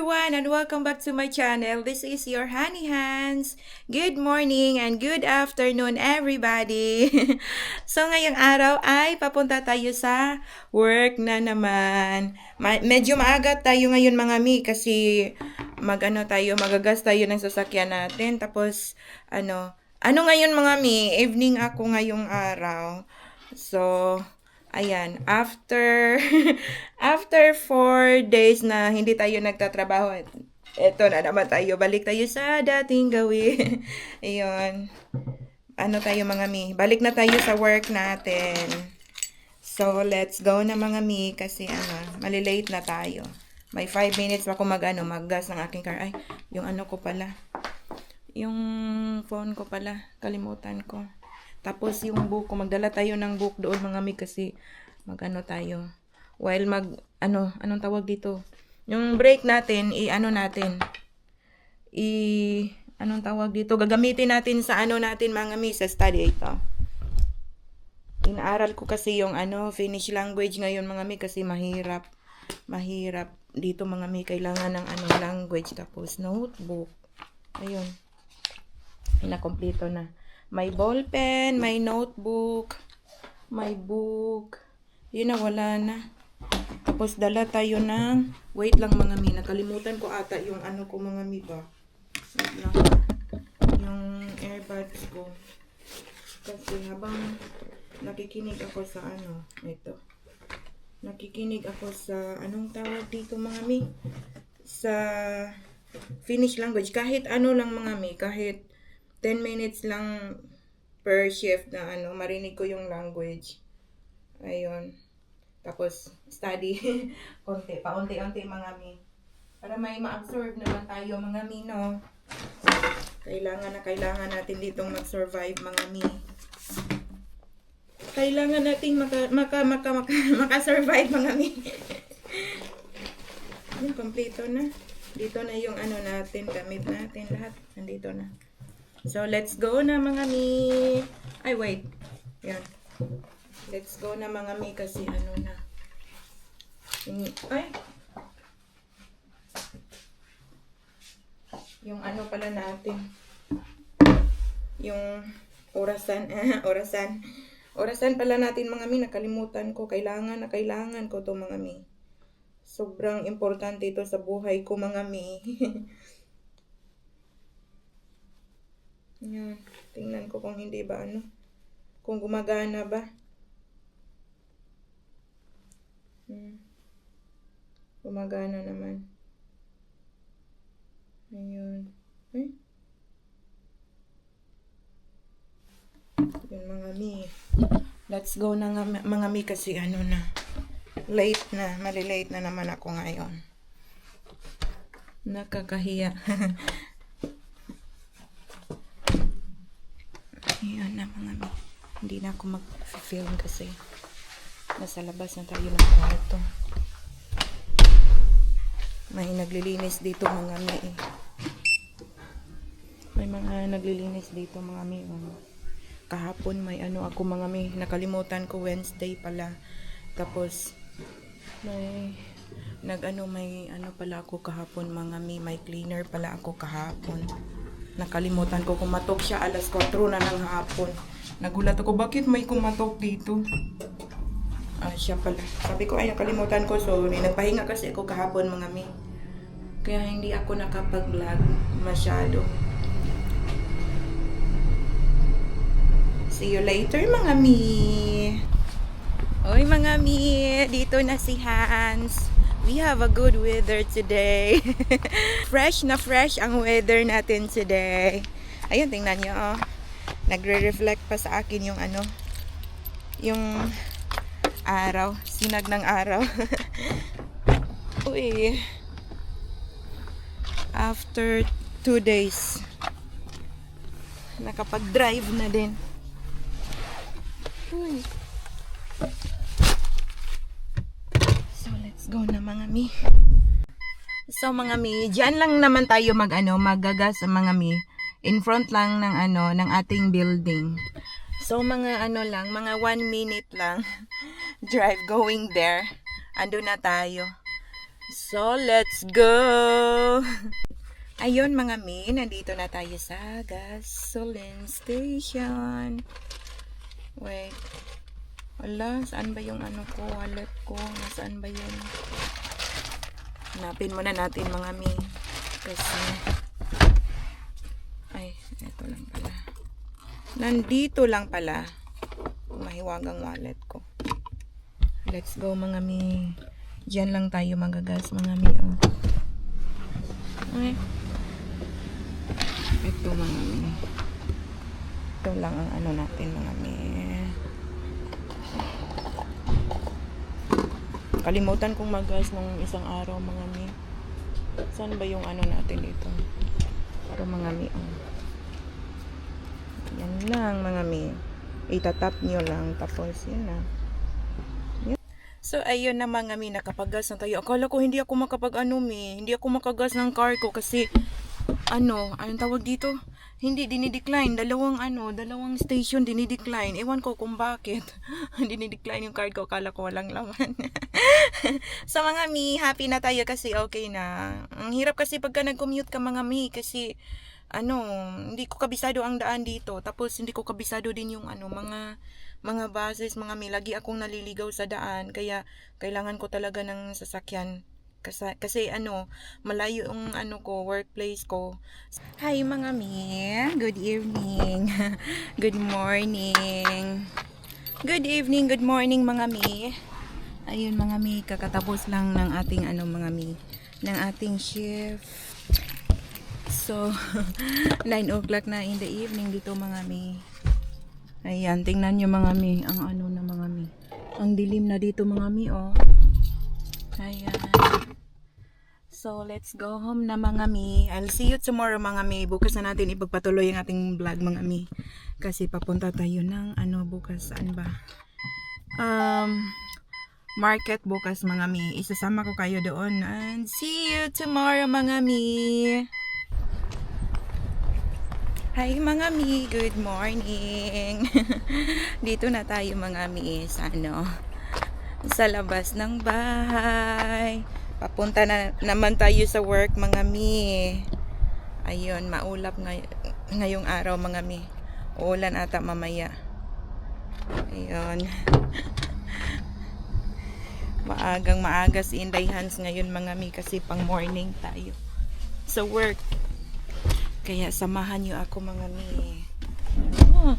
everyone and welcome back to my channel. This is your Honey Hands. Good morning and good afternoon everybody. So ngayong araw ay papunta tayo sa work na naman. Medyo maaga tayo ngayon mga mi kasi magagas tayo ng sasakyan natin. Tapos ano ngayon mga mi, evening ako ngayong araw. So ayan, after 4 days na hindi tayo nagtatrabaho, eto na naman tayo, balik tayo sa dating gawin. Ayun. Ano tayo mga mi, balik na tayo sa work natin. So, let's go na mga mi kasi malilate na tayo. May 5 minutes pa ako maggas ng aking car. Ay, yung ko pala. Yung phone ko pala, kalimutan ko. Tapos yung book ko, magdala tayo ng book doon mga mi kasi tayo. While anong tawag dito? Yung break natin, anong tawag dito? Gagamitin natin sa natin mga mi, sa study ito. Inaaral ko kasi yung Finnish language ngayon mga mi kasi mahirap dito mga mi, kailangan ng language tapos notebook. Ayun. Inakompleto na. May ballpen, may notebook, may book. Yun na, wala na. Tapos dala tayo ng, wait lang mga mi, nakalimutan ko ata yung ko mga mi ba. Wait lang. Yung earbuds ko. Kasi habang nakikinig ako sa ito. Nakikinig ako sa, anong tawag dito mga mi? Sa Finnish language. Kahit lang mga mi, kahit 10 minutes lang per shift na marinig ko yung language. Ayun. Tapos, study. Paunti-unti mga mi. Para may ma-absorb naman tayo mga mi, no? Kailangan natin ditong mag-survive mga mi. Kailangan nating maka-survive mga mi. Yung kompleto na. Dito na yung natin, gamit natin, lahat. Nandito na. So, let's go na mga mi. Ay, wait. Yan. Let's go na mga mi kasi na. Ay. Yung pala natin. Yung orasan. Orasan pala natin mga mi. Nakalimutan ko. Kailangan ko to mga mi. Sobrang importante ito sa buhay ko mga mi. Yan. Tingnan ko kung hindi ba kung gumagana ba. Gumagana naman. Ayun. Yun mga mi. Let's go na nga mga mi kasi na. Late na. Malilate na naman ako ngayon. Nakakahiya. Ayan na mga mi. Hindi na ako mag-film kasi nasa labas na tayo ng kwarto. May naglilinis dito mga mi. May mga naglilinis dito mga mi. Kahapon may ako mga mi. Nakalimutan ko, Wednesday pala. Tapos may pala ako kahapon mga mi. May cleaner pala ako kahapon. Nakalimutan ko, kumatok siya alas 4 na ng hapon. Nagulat ako, bakit may kumatok dito? Siya pala. Sabi ko, ay nakalimutan ko. So, nagpahinga kasi ako kahapon mga mi. Kaya hindi ako nakapag-vlog masyado. See you later mga mi. Oy mga mi, dito na si Hans. We have a good weather today. Fresh na fresh ang weather natin today. Ayun, tingnan nyo, oh. Nagre-reflect pa sa akin yung yung araw. Sinag ng araw. Uy. After 2 days, nakapag-drive na din. Uy. Go na mga mi. So mga mi, diyan lang naman tayo maggagas mga mi. In front lang ng ating building. So mga mga 1 minute lang drive going there. Ando na tayo. So, let's go! Ayun mga mi, nandito na tayo sa gasoline station. Wait. Wala, saan ba yung ano ko, wallet ko? Nasaan ba yun? Hanapin muna natin mga mi. Kasi, ay, eto lang pala. Nandito lang pala. Mahiwagang wallet ko. Let's go mga mi. Diyan lang tayo magagas mga mi. Oh. Okay. Ito mga mi. Ito lang ang ano natin mga mi. Kalimutan kong magas nung isang araw mga mi. Saan ba yung ano natin dito? Para mga mi. Oh. Yan lang mga mi. Itatap nyo lang. Tapos yun na. So, ayun na mga mi, nakapagas na tayo. Akala ko hindi ako makapag-ano mi. Hindi ako makagas ng car ko kasi, anong tawag dito? Hindi, dinidecline. Dalawang station dinidecline. Ewan ko kung bakit. Dinidecline yung card ko. Akala ko walang laman. So, mga mi, happy na tayo kasi okay na. Ang hirap kasi pagka nag-commute ka mga mi kasi, hindi ko kabisado ang daan dito. Tapos, hindi ko kabisado din yung mga buses, mga mi, lagi akong naliligaw sa daan. Kaya, kailangan ko talaga ng sasakyan. Kasi malayo yung workplace ko. Hi mga mi, good evening. Good morning. Good evening, good morning mga mi. Ayun mga mi, kakatapos lang ng ating mga mi, ng ating shift. So, 9 o'clock na in the evening dito mga mi. Ayan, tingnan nyo mga mi, ang na mga mi. Ang dilim na dito mga mi, oh. Ayan. So, let's go home na mga mi. I'll see you tomorrow mga mi. Bukas na natin ipagpatuloy ang ating vlog mga mi. Kasi papunta tayo ng bukas. Saan ba? Market bukas mga mi. Isasama ko kayo doon. And see you tomorrow mga mi. Hi mga mi, good morning. Dito na tayo mga mi sa sa labas ng bahay. Papunta na naman tayo sa work mga mi. Ayun, maulap ngayong araw mga mi. Uulan ata mamaya. Ayun. Maaga si Inday Hans ngayon mga mi kasi pang morning tayo sa work. Kaya samahan niyo ako mga mi. Oh.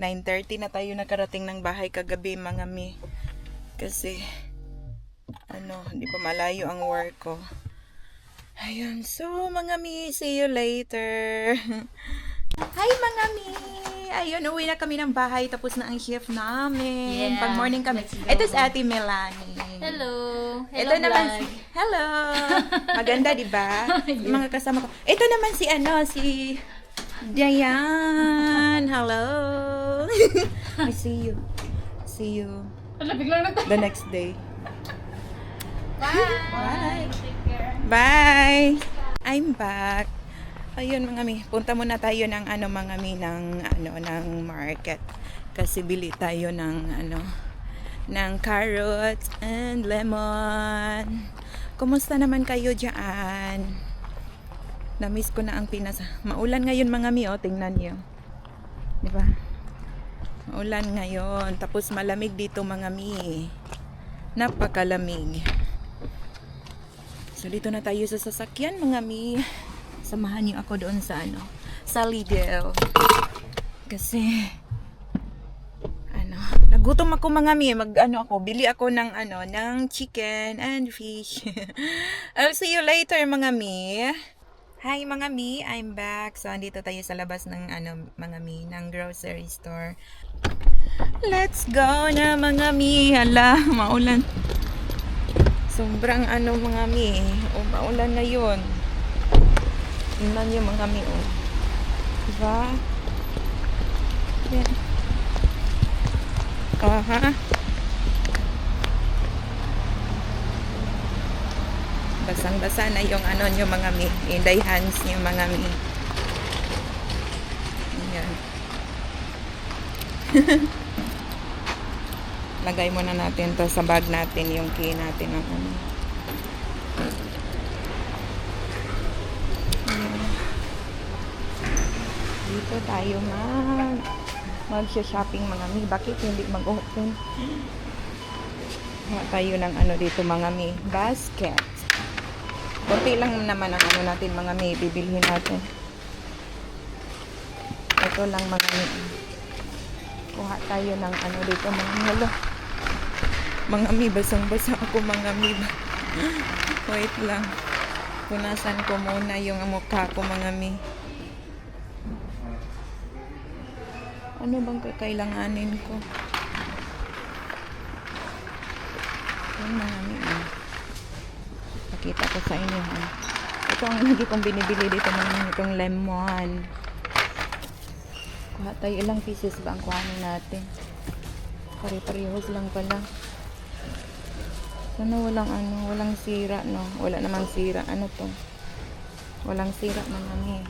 9:30 na tayo nakarating ng bahay kagabi mga mi. Kasi hindi pa malayo ang work ko. Ayun, so mga mi, see you later. Hi mga mi. Ayun, uwi na kami ng bahay. Tapos na ang shift namin. Yeah, Pag morning kami. let's go. Ito si Ate Melanie. Hello. Ito naman hello. Maganda, di ba? Yeah. Mga kasama ko. Ito naman si Diane. Hello. I see you. See you the next day. Bye. Take care. Bye. I'm back. Ayun mga mi, punta muna tayo ng mga mi ng market kasi bili tayo ng carrots and lemon. Kumusta naman kayo diyan? Na-miss ko na ang Pinas. Maulan ngayon mga mi, tingnan niyo. 'Di ba? Maulan ngayon, tapos malamig dito mga mi. Napakalamig. So dito na tayo sa sasakyan mga mi. Samahan niyo ako doon sa Lidl. Kasi nagutom ako mga mi, bili ako ng chicken and fish. I'll see you later mga mi. Hi mga mi, I'm back. So andito tayo sa labas ng mga mi, ng grocery store. Let's go na mga mi. Hala, maulan. Sobrang mga mi. Maulan ngayon. Tingnan niyo mga mi, oh. Diba? Yan. Aha. Basang-basa na yung nyo mga mi. Inday hands nyo mga mi. Ayan. Lagay muna natin to sa bag natin, yung key natin ng ano. Ayan. Dito tayo mag-shopping mga mi. Bakit hindi mag-open? Kuha tayo ng ano dito mga mi. Basket. Kunti lang naman ang ano natin mga mi. Bibilhin natin. Ito lang mga mi. Kuha tayo ng ano dito mga mi. Mga mi, basang-basa ako mga mi. Wait lang. Punasan ko muna yung mukha ko mga mi. Ano bang kakailanganin ko? Yan mga mi. Pakita ko sa inyo ha. Ito ang lagi kong binibili dito mga mi. Itong lemon. Kuha tayo, ilang pieces ba ang kuhanin natin? Pare-parehos lang pala. Sana walang sira, no? Wala namang sira. Ano to? Walang sira mga mi.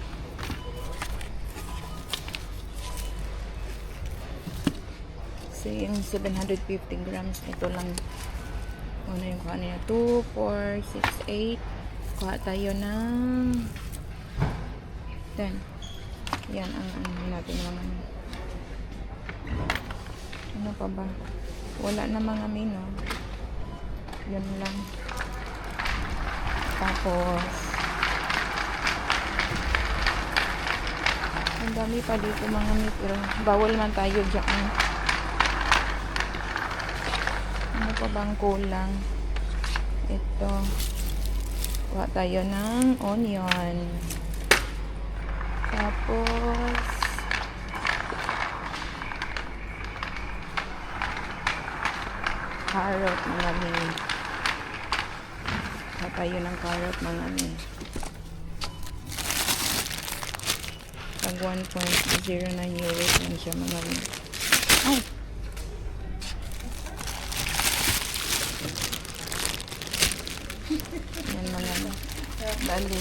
Kasi yung 750 grams, ito lang. Ano yung kuha niya? 2, 4, 6, 8. Kuha tayo ng 10. Yan ang ano natin mga mi. Ano pa ba? Wala na mga mi, no? Yun lang. Tapos ang dami pa dito mga mi, pero bawal man tayo dyan. Ano pa bang kulang? Ito. Kuha tayo ng onion. Tapos carrot mga mi. Kuha tayo ng carrot mga mi. Pag 1.09 euros lang siya mga mi. Ay! Yan mga mi. Bali.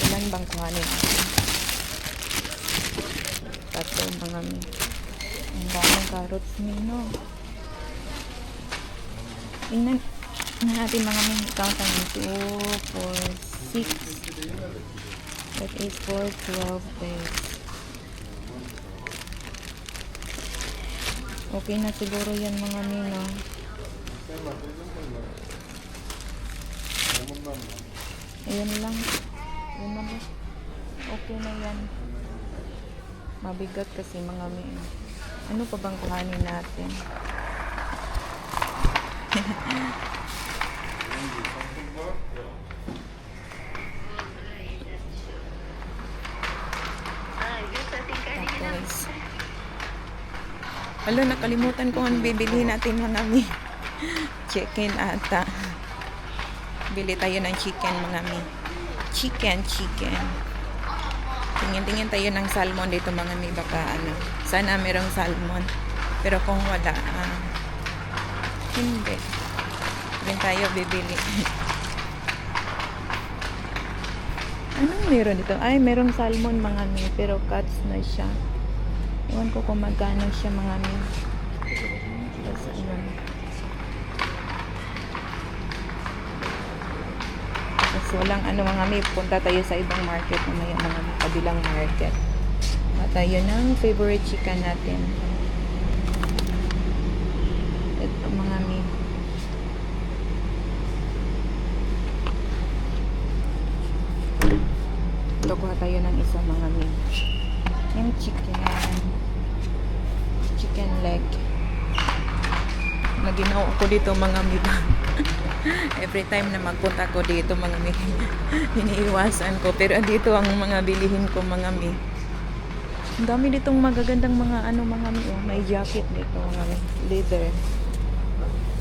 Ilan bang kuhanin natin? 3 mga mi. Ang daming carrots mi, no? Tingnan natin mga mi. Count ang 2, 4, 6. That is 4, 12 days. Okay na siguro yan mga mi, no? Ayan lang. Ayan lang. Okay na yan. Mabigat kasi mga mi. Ano pa bang kuhanin natin? Tapos alo, nakalimutan ko ang bibili natin mga mi. Chicken ata. Bili tayo ng chicken mga mi. Chicken. Tingin-tingin tayo ng salmon dito mga mi. Baka ano. Sana merong salmon. Pero kung wala, hindi. Rin tayo bibili. Anong meron dito? Ay, merong salmon mga mi. Pero cuts na siya. Ewan ko kung magkano siya mga mi. Tapos ano. Tapos walang ano mga mi. Punta tayo sa ibang market. Mamaya mga mi. Kabilang market. Tayo ng favorite chicken natin. Ito mga mi. Ito kuha tayo ng isa mga mi. Yung chicken leg. Naginaw ako dito mga mi. Every time na magpunta ko dito mga mi, iniiwasan ko. Pero dito ang mga bilihin ko mga mi. Ang dami ditong magagandang mga ano mga mi. Oh, may jacket dito mga mi. Leather.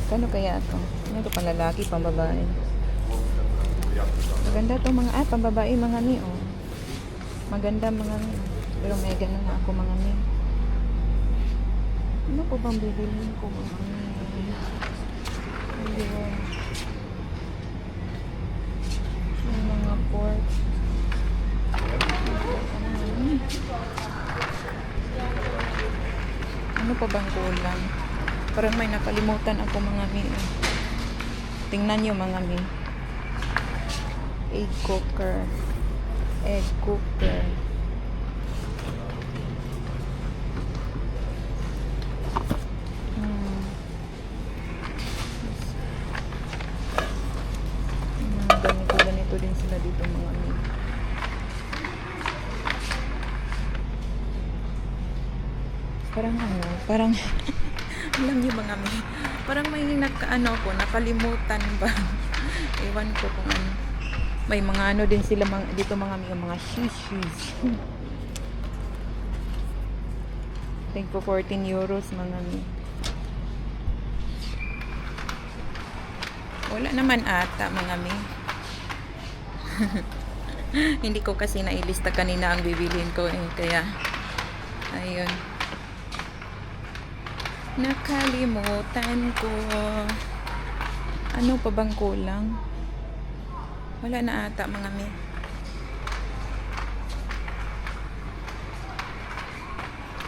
Kano kaya ito? Ano ito, pang lalaki, pang babae? Maganda ito mga, pang babae mga mi. Oh. Maganda mga mi. Pero may ganun ako mga mi. Ano ko bang bibilin ko mga mi? Hindi ko. Yung mga pork. Ano pa bang kulang? Parang may nakalimutan ako mga mi. Tingnan nyo mga mi. Egg cooker. Egg cooker. Ganito din sila dito mga mi. Parang alam niyo mga mi, parang may nakalimutan ba? Ewan ko kung ano. May mga ano din sila dito mga mi, mga shishis. Think po 14 euros mga mi. Wala naman ata mga mi. Hindi ko kasi nailista kanina ang bibilhin ko kaya ayun. Nakalimutan ko. Ano pa bang kulang? Wala na ata mga mi.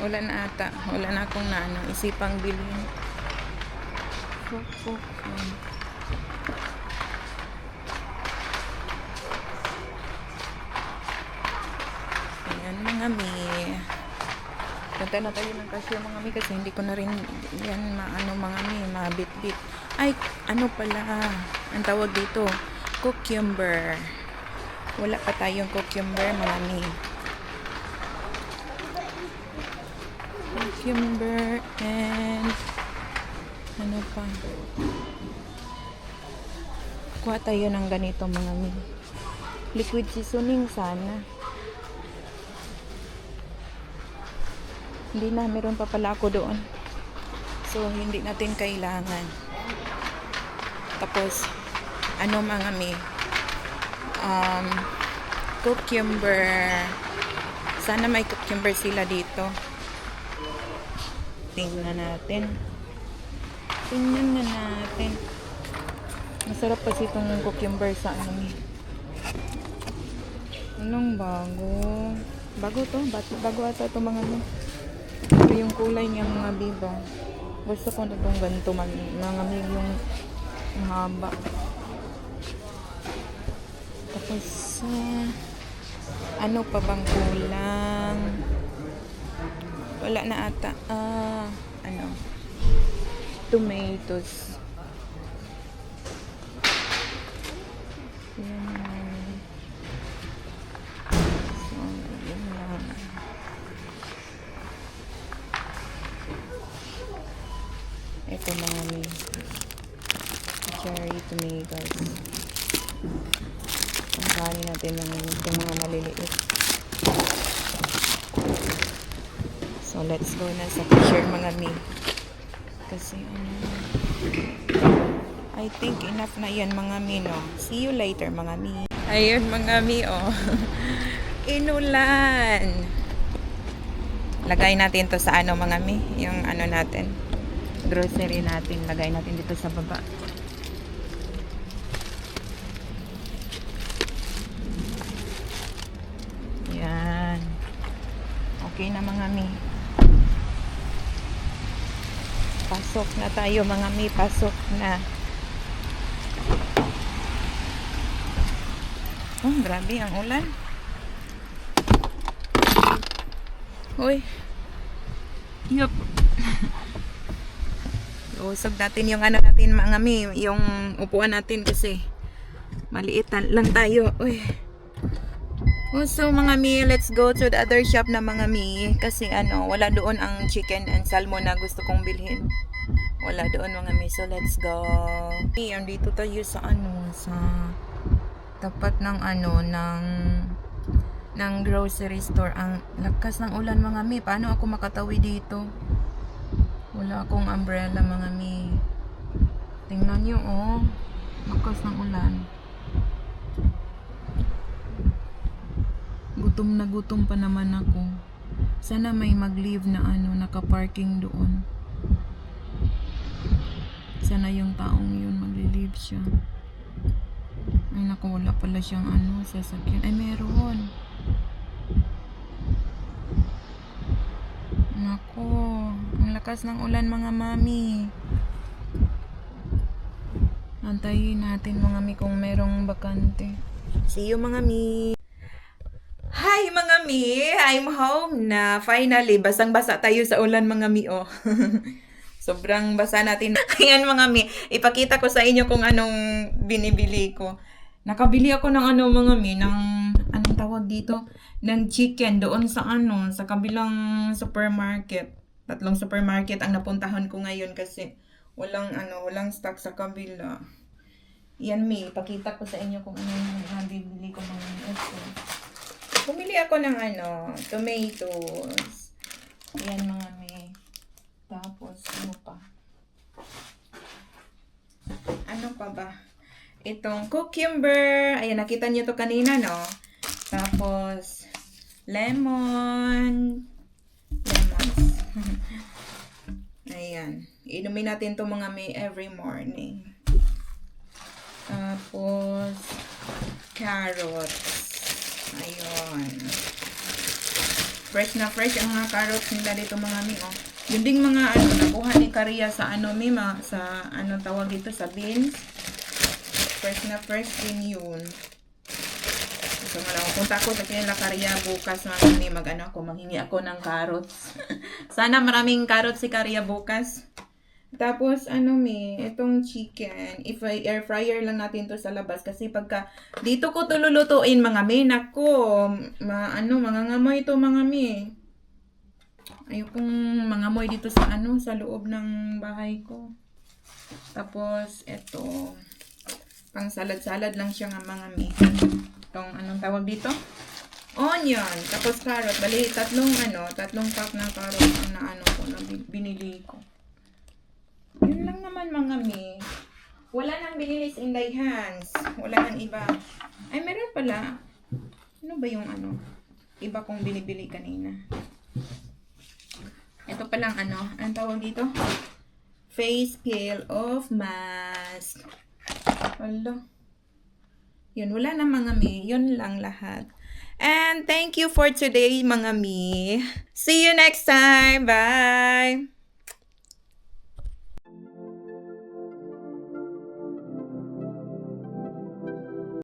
Wala na ata. Wala na akong isipang bilhin. Ayan mga mi. Punta na tayo ng cashier mga mi kasi hindi ko na rin yan mga mi, mabit-bit. Ay, ano pala ang tawag dito? Cucumber. Wala pa tayong cucumber mga mi. Cucumber and ano pa? Kuha tayo ng ganito mga mi. Liquid seasoning sana. Hindi na, meron pa pala ako doon. So, hindi natin kailangan. Tapos, mga mi, cucumber. Sana may cucumber sila dito. Tingnan natin. Masarap kasi itong cucumber sa mi. Anong bago? Bago to? Bago ata ito mga mi. Pero yung kulay niya mga biba. Gusto ko na itong ganito mga mi, yung mahaba. Tapos ano pa bang kulang? Wala na ata. Tomatoes. Yan. So, yun lang. Ito mga mi. Cherry tomatoes. Ang kanin natin itong mga maliliit. So, let's go na sa cashier mga mi. Kasi I think enough na yan mga mi, no? See you later mga mi. Ayun mga mi, oh. Inulan. Lagay natin to sa mga mi. Yung natin. Grocery natin. Lagay natin dito sa baba. Yan. Okay na mga mi. Pasok na tayo mga mi. Pasok na. Oh, grabe ang ulan. Uy. Yup. Usog natin yung natin mga mi. Yung upuan natin kasi maliit lang tayo. Uy. So mga mi, let's go to the other shop na mga mi. Kasi wala doon ang chicken and salmon na gusto kong bilhin. Wala doon mga mi. So let's go. Andito tayo sa sa tapat ng ng grocery store. Ang lakas ng ulan mga mi. Paano ako makatawi dito? Wala akong umbrella mga mi. Tingnan nyo oh. Lakas ng ulan. Gutom na gutom pa naman ako. Sana may mag-leave na naka-parking doon. Sana yung taong yun magli-leave siya. Ay naku, wala pala siyang sasakyan. Ay meron. Naku, ang lakas ng ulan mga mami. Antayin natin mga mi kung merong bakante. See you mga mi. Hi mga mi! I'm home na. Finally, basang-basa tayo sa ulan mga mi, oh. Sobrang basa natin. Ayan mga mi, ipakita ko sa inyo kung anong binibili ko. Nakabili ako ng ano mga mi, ng anong tawag dito? Ng chicken doon sa sa kabilang supermarket. 3 supermarket ang napuntahan ko ngayon kasi walang stock sa kabila. Yan mi, ipakita ko sa inyo kung anong bibili ko mga mi. Okay. Bumili ako ng tomatoes. Yan mga mi. Tapos, ano pa? Ano pa ba? Itong cucumber. Ayan, nakita niyo to kanina, no? Tapos, lemons. Ayan. Inumin natin to mga may every morning. Tapos, carrots. Ayun. Fresh na fresh ang mga carrots nila dito mga mi, oh. Yun ding mga nakuha ni Karia sa sa tawag dito sa beans. Fresh na fresh din yun. So punta ko sa kanila Karia bukas mga mi manghingi ako ng carrots. Sana maraming carrots si Karia bukas. Tapos itong chicken, if air fryer lang natin to sa labas kasi pagka dito ko to lulutuin mga mi, nako, mangangamoy to mga mi. Ayokong mangamoy dito sa sa loob ng bahay ko. Tapos ito, pang salad-salad lang siya nga mga mi. Itong anong tawag dito? Onion, tapos carrot. Bali, tatlong pack na carrot ang binili ko. Yun lang naman mga mi. Wala nang binili sa Inday Hands. Wala nang iba. Ay, meron pala. Ano ba yung iba kong binibili kanina? Ito palang ang tawag dito? Face peel of mask. Wala. Yun, wala na mga mi. Yun lang lahat. And thank you for today mga mi. See you next time. Bye!